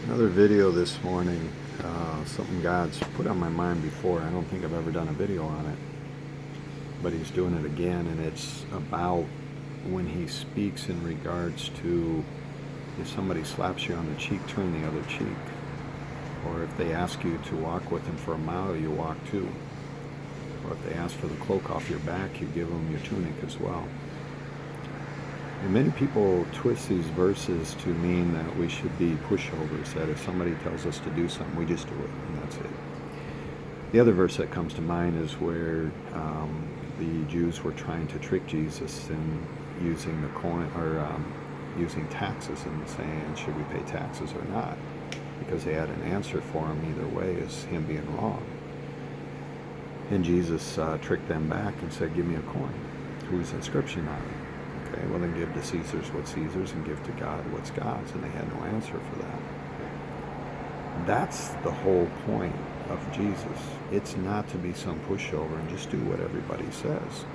Another video this morning, something God's put on my mind before. I don't think I've ever done a video on it, but He's doing it again, and it's about when He speaks in regards to if somebody slaps you on the cheek, turn the other cheek. Or if they ask you to walk with them for a mile, you walk too. Or if they ask for the cloak off your back, you give them your tunic as well. And many people twist these verses to mean that we should be pushovers, that if somebody tells us to do something, we just do it, and that's it. The other verse that comes to mind is where the Jews were trying to trick Jesus in using the coin, or using taxes, and saying, should we pay taxes or not? Because they had an answer for him either way as him being wrong. And Jesus tricked them back and said, give me a coin. Whose inscription on it? Okay, well then give to Caesar's what's Caesar's and give to God what's God's. And they had no answer for that. That's the whole point of Jesus. It's not to be some pushover and just do what everybody says.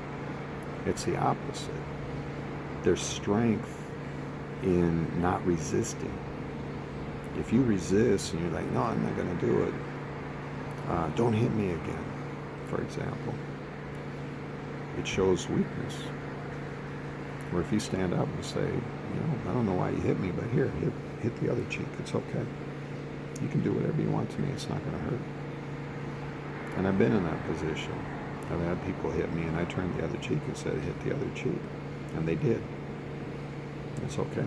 It's the opposite. There's strength in not resisting. If you resist and you're like, no, I'm not going to do it, don't hit me again, for example, it shows weakness. Or if you stand up and say, I don't know why you hit me, but here, hit the other cheek. It's okay. You can do whatever you want to me. It's not going to hurt. And I've been in that position. I've had people hit me, and I turned the other cheek and said, hit the other cheek. And they did. It's okay.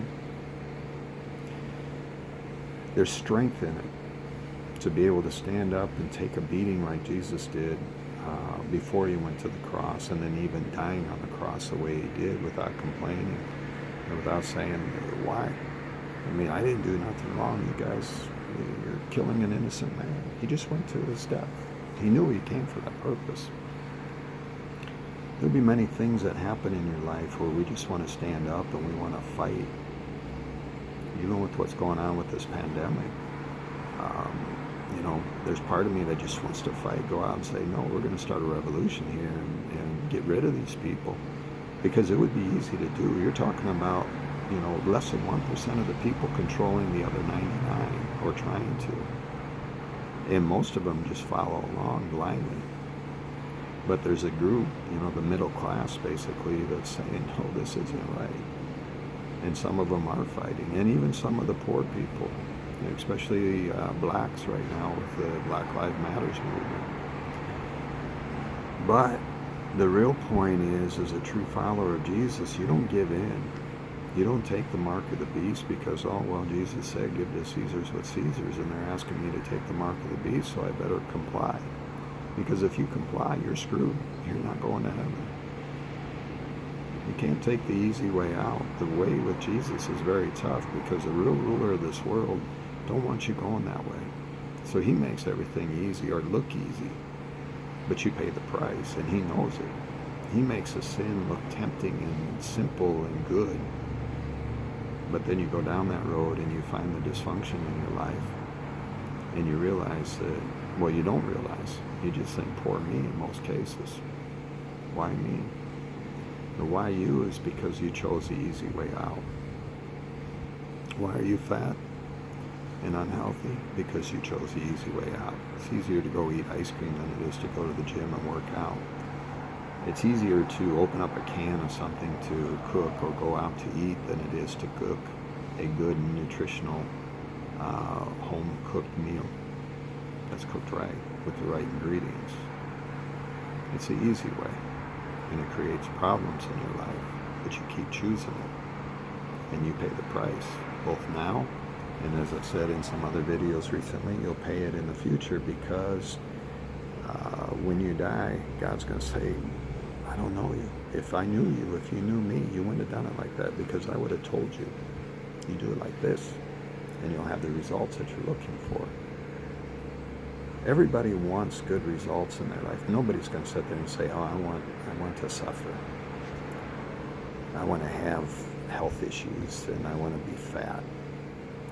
There's strength in it to be able to stand up and take a beating like Jesus did before he went to the cross, and then even dying on the cross the way he did without complaining and without saying, why? I mean, I didn't do nothing wrong. You guys, you're killing an innocent man. He just went to his death. He knew he came for that purpose. There'll be many things that happen in your life where we just want to stand up and we want to fight. Even with what's going on with this pandemic, there's part of me that just wants to fight, go out and say, no, we're going to start a revolution here and get rid of these people, because it would be easy to do. You're talking about, less than 1% of the people controlling the other 99, or trying to. And most of them just follow along blindly. But there's a group, the middle class basically, that's saying, no, this isn't right. And some of them are fighting, and even some of the poor people, especially blacks right now with the Black Lives Matters movement. But the real point is, as a true follower of Jesus, you don't give in. You don't take the mark of the beast because, Jesus said, give to Caesar's what's Caesar's, and they're asking me to take the mark of the beast, so I better comply. Because if you comply, you're screwed. You're not going to heaven. You can't take the easy way out. The way with Jesus is very tough, because the real ruler of this world don't want you going that way. So he makes everything easy, or look easy. But you pay the price, and he knows it. He makes a sin look tempting and simple and good. But then you go down that road and you find the dysfunction in your life. And you realize that, you don't realize. You just think, poor me in most cases. Why me? The why you is because you chose the easy way out. Why are you fat and unhealthy? Because you chose the easy way out. It's easier to go eat ice cream than it is to go to the gym and work out. It's easier to open up a can of something to cook or go out to eat than it is to cook a good, nutritional, home-cooked meal that's cooked right with the right ingredients. It's the easy way. And it creates problems in your life, but you keep choosing it, and you pay the price, both now, and as I said in some other videos recently, you'll pay it in the future, because when you die, God's going to say, I don't know you. If I knew you, if you knew me, you wouldn't have done it like that, because I would have told you. You do it like this, and you'll have the results that you're looking for. Everybody wants good results in their life. Nobody's going to sit there and say, I want to suffer. I want to have health issues, and I want to be fat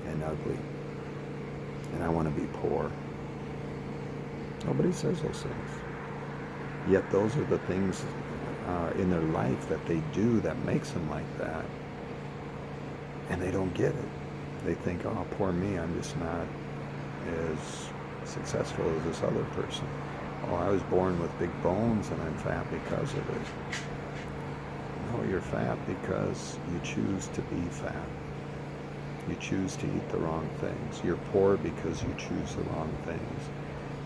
and ugly, and I want to be poor. Nobody says those things. Yet those are the things in their life that they do that makes them like that. And they don't get it. They think, oh, poor me, I'm just not as successful as this other person. Oh, I was born with big bones and I'm fat because of it. No, you're fat because you choose to be fat. You choose to eat the wrong things. You're poor because you choose the wrong things.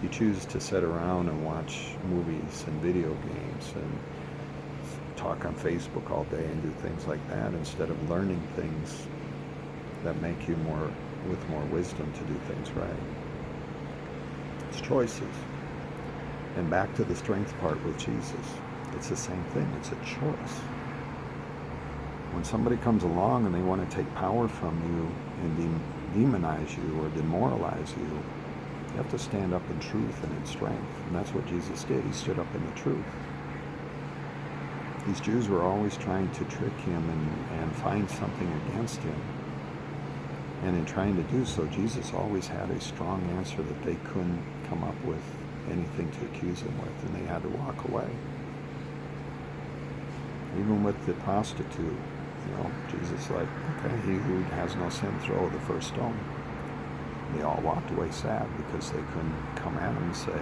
You choose to sit around and watch movies and video games and talk on Facebook all day and do things like that instead of learning things that make you with more wisdom to do things right. It's choices. And back to the strength part with Jesus. It's the same thing. It's a choice. When somebody comes along and they want to take power from you and demonize you or demoralize you, you have to stand up in truth and in strength. And that's what Jesus did. He stood up in the truth. These Jews were always trying to trick him and find something against him. And in trying to do so, Jesus always had a strong answer that they couldn't come up with anything to accuse him with, and they had to walk away. Even with the prostitute, Jesus like, okay, he who has no sin, throw the first stone. They all walked away sad because they couldn't come at him and say,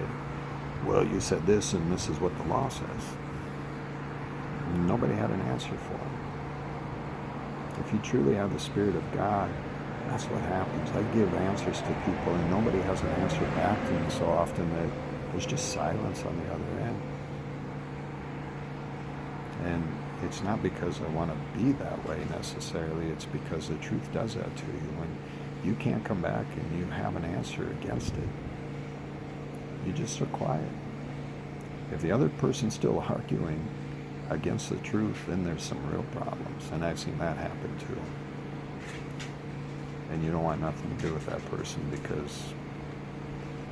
well, you said this and this is what the law says. Nobody had an answer for him. If you truly have the Spirit of God, that's what happens. I give answers to people and nobody has an answer back to me so often that there's just silence on the other end. And it's not because I want to be that way necessarily. It's because the truth does that to you. When you can't come back and you have an answer against it, you just are quiet. If the other person's still arguing against the truth, then there's some real problems. And I've seen that happen too. And you don't want nothing to do with that person because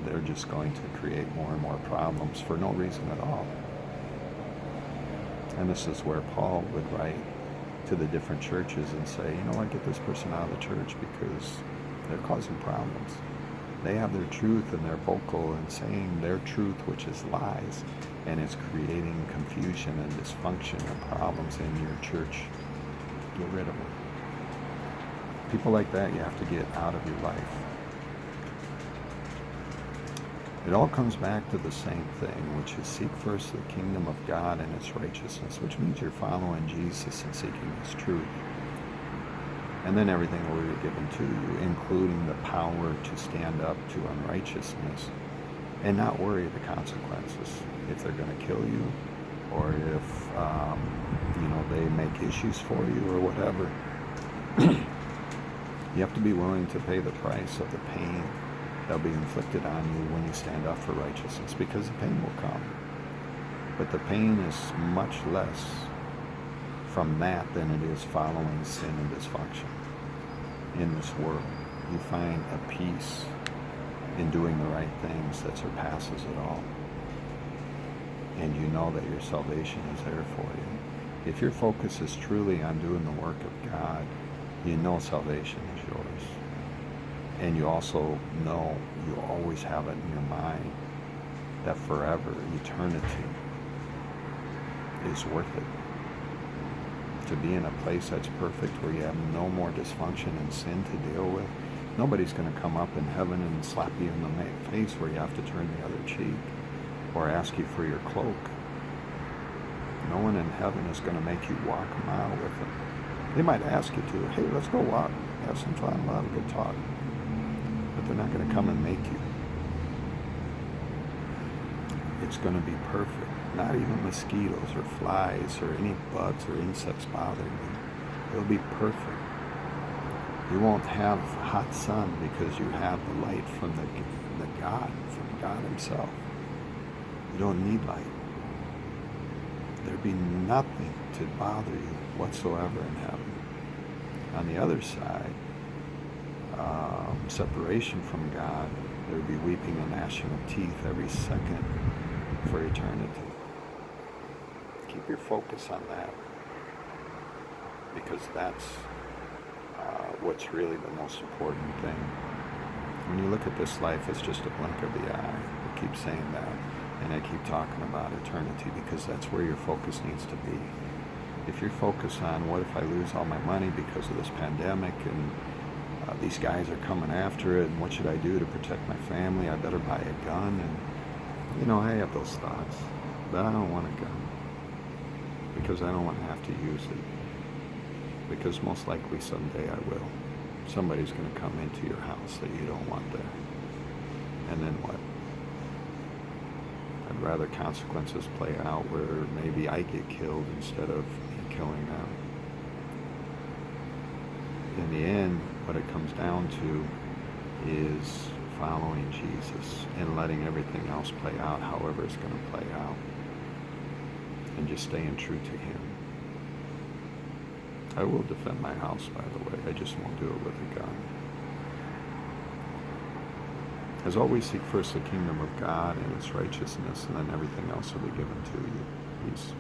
they're just going to create more and more problems for no reason at all. And this is where Paul would write to the different churches and say, get this person out of the church because they're causing problems. They have their truth and they're vocal and saying their truth, which is lies, and it's creating confusion and dysfunction and problems in your church. Get rid of them. People like that you have to get out of your life. It all comes back to the same thing, which is seek first the kingdom of God and its righteousness, which means you're following Jesus and seeking his truth. And then everything will be given to you, including the power to stand up to unrighteousness and not worry the consequences. If they're going to kill you or if, they make issues for you or whatever. You have to be willing to pay the price of the pain that'll be inflicted on you when you stand up for righteousness, because the pain will come. But the pain is much less from that than it is following sin and dysfunction in this world. You find a peace in doing the right things that surpasses it all. And you know that your salvation is there for you. If your focus is truly on doing the work of God, you know salvation is yours. And you also know, you always have it in your mind, that forever, eternity, is worth it. To be in a place that's perfect, where you have no more dysfunction and sin to deal with. Nobody's going to come up in heaven and slap you in the face where you have to turn the other cheek, or ask you for your cloak. No one in heaven is going to make you walk a mile with them. They might ask you to, hey, let's go walk, have some fun, we'll have a good talk. But they're not going to come and make you. It's going to be perfect. Not even mosquitoes or flies or any bugs or insects bothering you. It'll be perfect. You won't have hot sun because you have the light from from God himself. You don't need light. There'd be nothing to bother you whatsoever in heaven. On the other side, separation from God, there would be weeping and gnashing of teeth every second for eternity. Keep your focus on that, because that's what's really the most important thing. When you look at this life, it's just a blink of the eye. I keep saying that, and I keep talking about eternity, because that's where your focus needs to be. If you're focused on, what if I lose all my money because of this pandemic, and These guys are coming after it, and what should I do to protect my family? I better buy a gun. And, I have those thoughts. But I don't want a gun because I don't want to have to use it. Because most likely someday I will. Somebody's going to come into your house that you don't want there. And then what? I'd rather consequences play out where maybe I get killed instead of me killing them. In the end, what it comes down to is following Jesus and letting everything else play out however it's going to play out. And just staying true to Him. I will defend my house, by the way. I just won't do it with a gun. As always, seek first the kingdom of God and its righteousness, and then everything else will be given to you. Peace.